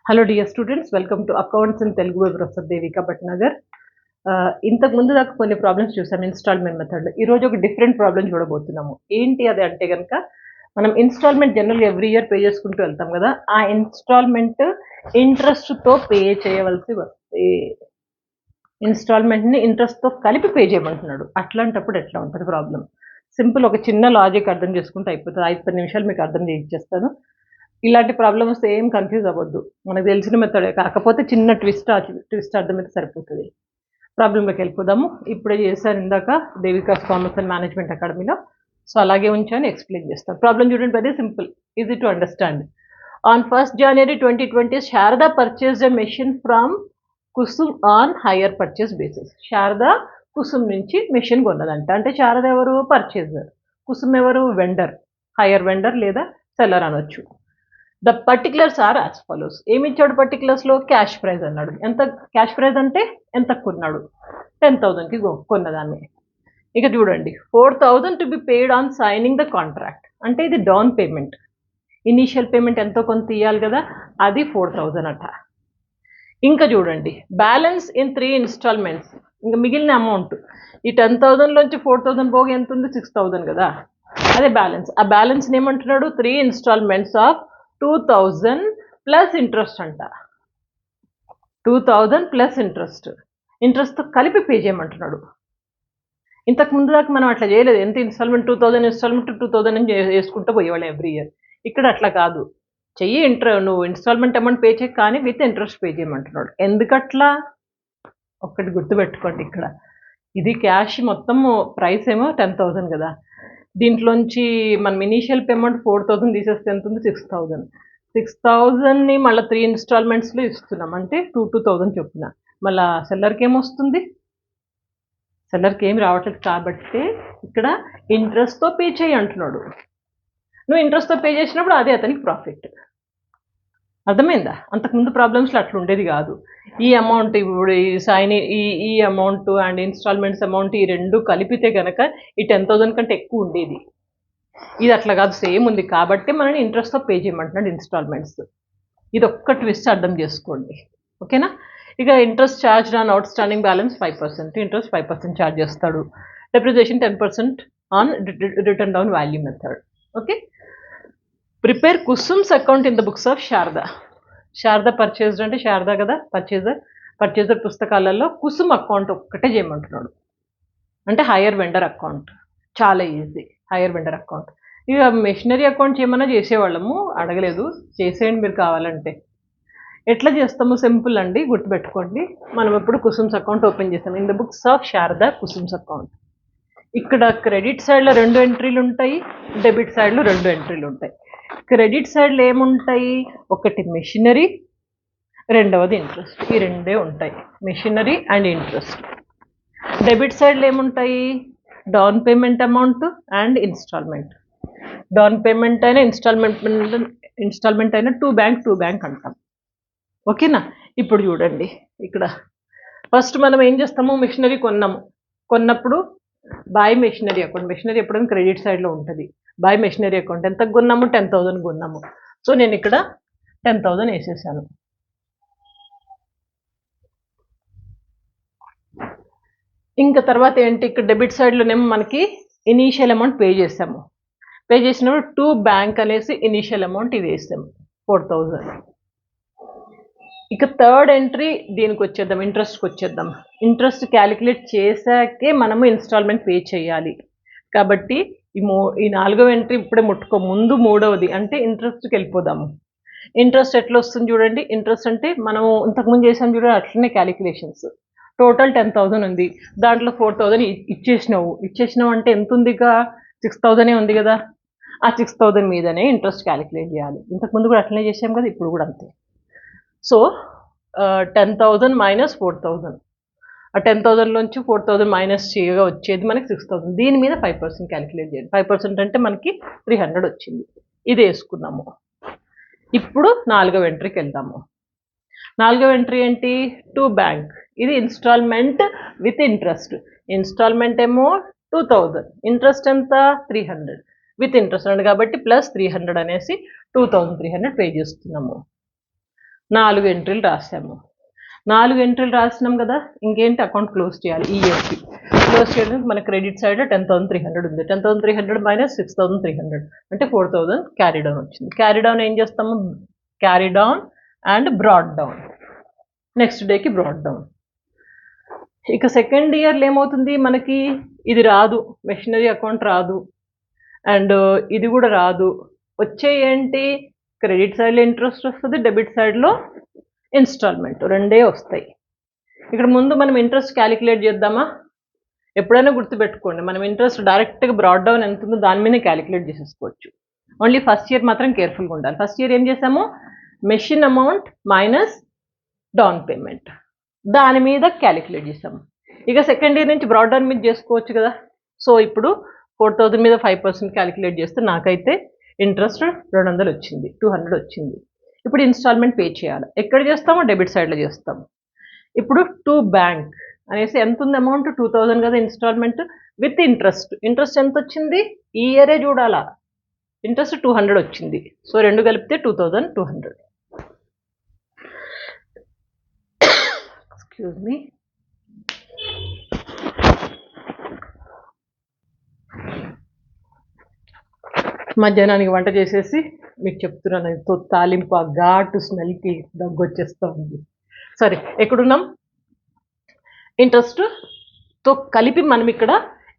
Hello dear students, welcome to accounts in Telugu by professor Devika Bhatnagar. ఇంతకు ముందు దాకా కొన్ని ప్రాబ్లమ్స్ చూసాం ఇన్స్టాల్మెంట్ మెథడ్లో. ఈరోజు ఒక డిఫరెంట్ ప్రాబ్లం చూడబోతున్నాము. ఏంటి అది అంటే కనుక, మనం ఇన్స్టాల్మెంట్ జనరల్గా ఎవ్రీ ఇయర్ పే చేసుకుంటూ వెళ్తాం కదా, ఆ ఇన్స్టాల్మెంట్ ఇంట్రెస్ట్తో పే చేయవలసి వస్తే ఇన్స్టాల్మెంట్ని ఇంట్రెస్ట్తో కలిపి పే చేయమంటున్నాడు. అట్లాంటప్పుడు ఎట్లా ఉంటుంది ప్రాబ్లం? సింపుల్, ఒక చిన్న లాజిక్ అర్థం చేసుకుంటే అయిపోతుంది. 5-10 నిమిషాలు మీకు అర్థం చేయించేస్తాను. ఇలాంటి ప్రాబ్లమ్ వస్తే ఏం కన్ఫ్యూజ్ అవ్వద్దు, మనకు తెలిసిన మెథడే, కాకపోతే చిన్న ట్విస్ట్ అర్థమైతే సరిపోతుంది. ప్రాబ్లంలోకి వెళ్ళిపోదాము. ఇప్పుడే చేశాను ఇందాక దేవికాస్ కామర్స్ అండ్ మేనేజ్మెంట్ అకాడమీలో, సో అలాగే ఉంచాను, ఎక్స్ప్లెయిన్ చేస్తాను. ప్రాబ్లం చూడండి, very simple, easy to understand. On 1st January 2020 Sharada purchased a machine from Kusum on hire purchase basis. Sharada Kusum నుంచి మెషిన్ కొన్నదంట. అంటే శారద ఎవరు? పర్చేజర్. కుసుమ్ ఎవరు? వెండర్, హైయర్ వెండర్ లేదా సెల్లర్ అనొచ్చు. The particulars are as follows. ఏమి ఇచ్చాడు పర్టికులర్స్లో? క్యాష్ ప్రైజ్ అన్నాడు. ఎంత క్యాష్ ప్రైజ్ అంటే ఎంత కొన్నాడు? 10,000కి కొన్నదాన్ని. ఇక చూడండి, 4,000 to be paid on signing the contract. అంటే ఇది డౌన్ పేమెంట్, ఇనీషియల్ పేమెంట్ ఎంతో కొంత ఇవ్వాలి కదా, అది 4,000 అట. ఇంకా చూడండి, బ్యాలెన్స్ ఇన్ 3 ఇన్స్టాల్మెంట్స్. ఇంకా మిగిలిన అమౌంట్ ఈ 10,000లోంచి 4,000 పోగా ఎంత ఉంది? 6,000 కదా, అదే బ్యాలెన్స్. ఆ బ్యాలెన్స్ ఏమంటున్నాడు? 3 ఇన్స్టాల్మెంట్స్ ఆఫ్ 2,000 ప్లస్ ఇంట్రెస్ట్ అంట. 2,000 ప్లస్ ఇంట్రెస్ట్తో కలిపి పే చేయమంటున్నాడు. ఇంతకు ముందు దాకా మనం అట్లా చేయలేదు. ఎంత ఇన్స్టాల్మెంట్? 2,000 ఇన్స్టాల్మెంట్ 2,000 అని చేసుకుంటూ పోయేవాళ్ళు ఎవ్రీ ఇయర్. ఇక్కడ అట్లా కాదు, చెయ్యి నువ్వు ఇన్స్టాల్మెంట్ అమౌంట్ పే చేయి, కానీ విత్ ఇంట్రెస్ట్ పే చేయమంటున్నాడు. ఎందుకట్లా? ఒక్కటి గుర్తుపెట్టుకోండి, ఇక్కడ ఇది క్యాష్ మొత్తం ప్రైస్ ఏమో 10,000 కదా, దీంట్లోంచి మనం ఇనీషియల్ పేమెంట్ 4,000 తీసేస్తే ఎంత ఉంది? 6,000. 6,000ని మళ్ళీ 3 ఇన్స్టాల్మెంట్స్లో ఇస్తున్నాం, అంటే 2,000 చొప్పున. మళ్ళీ సెల్లర్కి ఏమొస్తుంది? సెల్లర్కి ఏమి రావట్లేదు, కాబట్టి ఇక్కడ ఇంట్రెస్ట్తో పే చేయి అంటున్నాడు. నువ్వు ఇంట్రెస్ట్తో పే చేసినప్పుడు అదే అతనికి ప్రాఫిట్. అర్థమైందా? అంతకుముందు ప్రాబ్లమ్స్లో అట్లా ఉండేది కాదు. ఈ అమౌంట్ ఇప్పుడు ఈ అమౌంట్ అండ్ ఇన్స్టాల్మెంట్స్ అమౌంట్ ఈ రెండు కలిపితే కనుక ఈ 10,000 కంటే ఎక్కువ ఉండేది. ఇది అట్లా కాదు, సేమ్ ఉంది, కాబట్టి మనని ఇంట్రెస్ట్తో పే చేయమంటున్నాడు ఇన్స్టాల్మెంట్స్. ఇది ఒక్క ట్విస్ట్ అర్థం చేసుకోండి, ఓకేనా? ఇక interest charge on outstanding balance 5%. Interest 5% charge చేస్తాడు. Depreciation 10% on written down value method. Okay, prepare Kusum's account in the books of Sharada. Sharada purchased అంటే శారదా కదా పర్చేజర్ పుస్తకాలలో కుసుమ్ అకౌంట్ ఒక్కటే చేయమంటున్నాడు. అంటే హైయర్ వెండర్ అకౌంట్, చాలా ఈజీ. Hire vendor account. ఇక machinery account చేయమన్నా చేసేవాళ్ళము, అడగలేదు, చేసేయండి మీరు కావాలంటే. ఎట్లా చేస్తాము? సింపుల్ అండి, గుర్తుపెట్టుకోండి. మనం ఎప్పుడు కుసుమ్స్ అకౌంట్ ఓపెన్ చేస్తాం. In the books of Sharada Kusum's account. ఇక్కడ క్రెడిట్ సైడ్లో 2 ఎంట్రీలు ఉంటాయి, డెబిట్ సైడ్లో 2 ఎంట్రీలు ఉంటాయి. క్రెడిట్ సైడ్లో ఏముంటాయి? ఒకటి మెషినరీ, రెండవది ఇంట్రెస్ట్. ఈ రెండే ఉంటాయి, మెషినరీ అండ్ ఇంట్రెస్ట్. డెబిట్ సైడ్లో ఏముంటాయి? Down payment amount and instalment. Down payment అయినా ఇన్స్టాల్మెంట్ అయినా టూ బ్యాంక్ అంటాం, ఓకేనా? ఇప్పుడు చూడండి, ఇక్కడ ఫస్ట్ మనం ఏం చేస్తాము? మెషినరీ కొన్నప్పుడు బై మెషినరీ అకౌంట్. మెషినరీ ఎప్పుడైనా క్రెడిట్ సైడ్లో ఉంటుంది. బై మెషినరీ అకౌంట్ ఎంత కొన్నాము? 10,000 కొన్నాము. సో నేను ఇక్కడ 10,000 వేసేసాను. ఇంకా తర్వాత ఏంటి? ఇక్కడ డెబిట్ సైడ్లోనేమో మనకి ఇనీషియల్ అమౌంట్ పే చేసాము. పే చేసినప్పుడు టూ బ్యాంక్ అనేసి ఇనీషియల్ అమౌంట్ ఇది వేసాము, 4,000. ఇక థర్డ్ ఎంట్రీ దీనికి వచ్చేద్దాం, ఇంట్రెస్ట్కి వచ్చేద్దాం. ఇంట్రెస్ట్ క్యాలిక్యులేట్ చేశాకే మనము ఇన్స్టాల్మెంట్ పే చేయాలి. కాబట్టి ఈ 4వ ఎంట్రీ ఇప్పుడే ముందు 3వది అంటే ఇంట్రెస్ట్కి వెళ్ళిపోదాము. ఇంట్రెస్ట్ ఎట్లా వస్తుంది చూడండి. ఇంట్రెస్ట్ అంటే మనము ఇంతకుముందు చేసాం చూడండి, అట్లనే క్యాలిక్యులేషన్స్. టోటల్ 10,000 ఉంది, దాంట్లో 4,000 ఇచ్చేసినావు అంటే ఎంత ఉందిగా? 6,000 ఉంది కదా, ఆ 6,000 మీదనే ఇంట్రెస్ట్ క్యాలిక్యులేట్ చేయాలి. ఇంతకుముందు కూడా అట్లనే చేసాం కదా, ఇప్పుడు కూడా అంతే. సో 10,000 మైనస్ 4,000, ఆ 10,000లోంచి 4,000 మైనస్ చేయగా వచ్చేది మనకి 6,000. దీని మీద 5% క్యాలిక్యులేట్ చేయాలి. 5% అంటే మనకి 300 వచ్చింది. ఇది వేసుకున్నాము. ఇప్పుడు 4వ ఎంట్రీకి వెళ్దాము. 4వ ఎంట్రీ ఏంటి? Two bank. ఇది ఇన్స్టాల్మెంట్ విత్ ఇంట్రెస్ట్. ఇన్స్టాల్మెంట్ ఏమో 2,000, ఇంట్రెస్ట్ ఎంత? 300. విత్ ఇంట్రెస్ట్ కాబట్టి ప్లస్ 300 అనేసి 2,300 పే చేస్తున్నాము. 4 ఎంట్రీలు రాసాము. 4 ఎంట్రీలు రాసినాం కదా, ఇంకేంటి అకౌంట్ క్లోజ్ చేయాలి. ఈఎఫ్టీ క్లోజ్ చేయడానికి మన క్రెడిట్ సైడ్ 10,300 ఉంది. 10,300 మైనస్ 6,300 అంటే 4,000 క్యారీ డౌన్ వచ్చింది. క్యారీ డౌన్ ఏం చేస్తాము, carry down and brought down, next డేకి బ్రాడ్ డౌన్. ఇక సెకండ్ ఇయర్లో ఏమవుతుంది, మనకి ఇది రాదు, మెషినరీ అకౌంట్ రాదు అండ్ ఇది కూడా రాదు. వచ్చే ఏంటి, క్రెడిట్ సైడ్లో ఇంట్రెస్ట్ వస్తుంది, డెబిట్ సైడ్లో ఇన్స్టాల్మెంట్, రెండే వస్తాయి. ఇక్కడ ముందు మనం ఇంట్రెస్ట్ క్యాలిక్యులేట్ చేద్దామా. ఎప్పుడైనా గుర్తుపెట్టుకోండి, మనం ఇంట్రెస్ట్ డైరెక్ట్గా బ్రాడ్ డౌన్ ఎంత ఉందో దాని మీదే క్యాలిక్యులేట్ చేసేసుకోవచ్చు. ఓన్లీ ఫస్ట్ ఇయర్ మాత్రం కేర్ఫుల్గా ఉండాలి. ఫస్ట్ ఇయర్ ఏం చేసాము, machine amount minus down payment దాని మీద క్యాలిక్యులేట్ చేసాము. ఇక సెకండ్ ఇయర్ నుంచి బ్రాడ్ డౌన్ మీద చేసుకోవచ్చు కదా. సో ఇప్పుడు 4,000 మీద 5% క్యాలిక్యులేట్ చేస్తే నాకైతే ఇంట్రెస్ట్ 200 వచ్చింది, 200 వచ్చింది. ఇప్పుడు ఇన్స్టాల్మెంట్ పే చేయాలి. ఎక్కడ చేస్తామో డెబిట్ సైడ్లో చేస్తాము. ఇప్పుడు టు బ్యాంక్ అనేసి ఎంత ఉంది అమౌంట్, 2,000 కదా ఇన్స్టాల్మెంట్ విత్ ఇంట్రెస్ట్. ఇంట్రెస్ట్ ఎంత వచ్చింది, ఈ ఇయరే చూడాలా. ఇంట్రెస్ట్ 200 వచ్చింది. సో రెండు కలిపితే 2,200. Excuse me. మధ్యాహ్నానికి వంట చేసేసి మీకు చెప్తున్నాను, తాలింపు ఆ ఘాటు స్మెల్కి దగ్గు వచ్చేస్తూ ఉంది. సరే, ఎక్కడున్నాం, ఇంట్రెస్ట్తో కలిపి మనం ఇక్కడ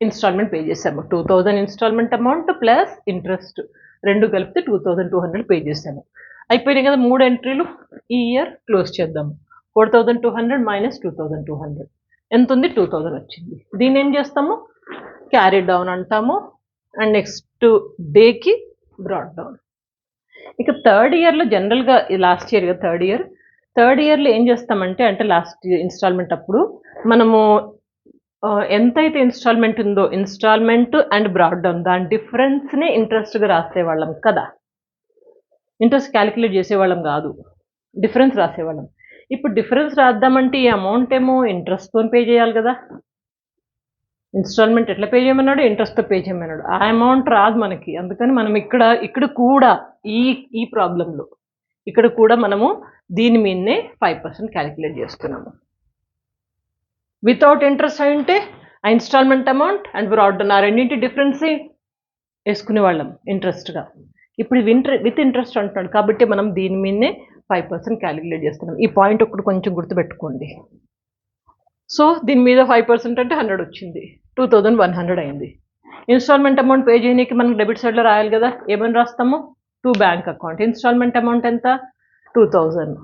ఇన్స్టాల్మెంట్ పే చేసాము. 2,000 ఇన్స్టాల్మెంట్ అమౌంట్ ప్లస్ ఇంట్రెస్ట్ రెండు కలిపితే 2,200 పే చేసాము. అయిపోయినాయి కదా 3 ఎంట్రీలు. ఈ ఇయర్ క్లోజ్ చేద్దాము. 4,200 మైనస్ 2,200 ఎంత ఉంది, 2,000 వచ్చింది. దీన్ని ఏం చేస్తాము, క్యారీ డౌన్ అంటాము అండ్ నెక్స్ట్ డేకి బ్రాడ్ డౌన్. ఇక థర్డ్ ఇయర్లో జనరల్గా లాస్ట్ ఇయర్ కదా థర్డ్ ఇయర్లో ఏం చేస్తామంటే, అంటే లాస్ట్ ఇన్స్టాల్మెంట్ అప్పుడు మనము ఎంతైతే ఇన్స్టాల్మెంట్ ఉందో ఇన్స్టాల్మెంట్ అండ్ బ్రాడ్ డౌన్ దాని డిఫరెన్స్నే ఇంట్రెస్ట్గా రాసేవాళ్ళం కదా. ఇంట్రెస్ట్ క్యాలిక్యులేట్ చేసేవాళ్ళం కాదు, డిఫరెన్స్ రాసేవాళ్ళం. ఇప్పుడు డిఫరెన్స్ రాద్దామంటే ఈ అమౌంట్ ఏమో ఇంట్రెస్ట్తో పే చేయాలి కదా. ఇన్స్టాల్మెంట్ ఎట్లా పే చేయమన్నాడు, ఇంట్రెస్ట్తో పే చేయమన్నాడు. ఆ అమౌంట్ రాదు మనకి. అందుకని మనం ఇక్కడ కూడా ఈ ప్రాబ్లంలో ఇక్కడ కూడా మనము దీని మీదనే 5% క్యాలిక్యులేట్ చేస్తున్నాము. వితౌట్ ఇంట్రెస్ట్ అయి ఉంటే ఆ instalment amount and brought down ఆ రెండింటి డిఫరెన్స్ వేసుకునే వాళ్ళం ఇంట్రెస్ట్గా. ఇప్పుడు విత్ ఇంట్రెస్ట్ అంటున్నాడు కాబట్టి మనం దీని మీదనే 5% క్యాలిక్యులేట్ చేస్తున్నాం. ఈ పాయింట్ ఒకటి కొంచెం గుర్తుపెట్టుకోండి. సో దీని మీద 5% అంటే 100 వచ్చింది, 2,100 అయింది. ఇన్స్టాల్మెంట్ అమౌంట్ పే చేయడానికి మనం డెబిట్ సైడ్లో రాయాలి కదా. ఏమని రాస్తాము, to bank account. Instalment amount ఎంత, 2,000.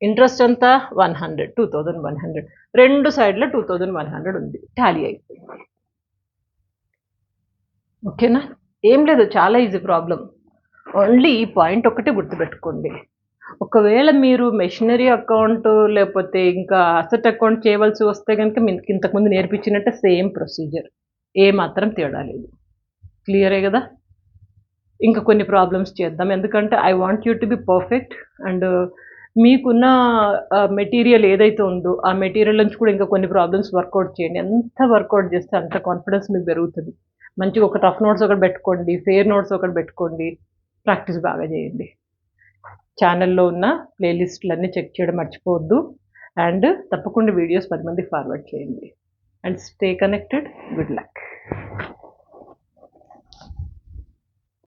ఇంట్రెస్ట్ ఎంత, 100, 2,100. రెండు సైడ్లో 2,100 ఉంది. టాలీ అయిపోయింది. ఓకేనా, ఏం లేదు, చాలా ఈజీ ప్రాబ్లం. ఓన్లీ ఈ పాయింట్ ఒకటి గుర్తుపెట్టుకోండి. ఒకవేళ మీరు మెషినరీ అకౌంట్ లేకపోతే ఇంకా అసెట్ అకౌంట్ చేయవలసి వస్తే కనుక మీకు ఇంతకుముందు నేర్పించినట్టే సేమ్ ప్రొసీజర్, ఏ మాత్రం తేడా లేదు. క్లియరే కదా. ఇంకా కొన్ని ప్రాబ్లమ్స్ చేద్దాం, ఎందుకంటే I want you to be perfect. And మీకున్న మెటీరియల్ ఏదైతే ఉందో ఆ మెటీరియల్ నుంచి కూడా ఇంకా కొన్ని ప్రాబ్లమ్స్ వర్కౌట్ చేయండి. ఎంత వర్కౌట్ చేస్తే అంత కాన్ఫిడెన్స్ మీకు పెరుగుతుంది. మంచిగా ఒక టఫ్ నోట్స్ ఒకటి పెట్టుకోండి, ఫెయిర్ నోట్స్ ఒకటి పెట్టుకోండి, ప్రాక్టీస్ బాగా చేయండి. ఛానల్లో ఉన్న ప్లేలిస్టులన్నీ చెక్ చేయడం మర్చిపోవద్దు. అండ్ తప్పకుండా వీడియోస్ 10 మందికి ఫార్వర్డ్ చేయండి. And stay connected. Good luck.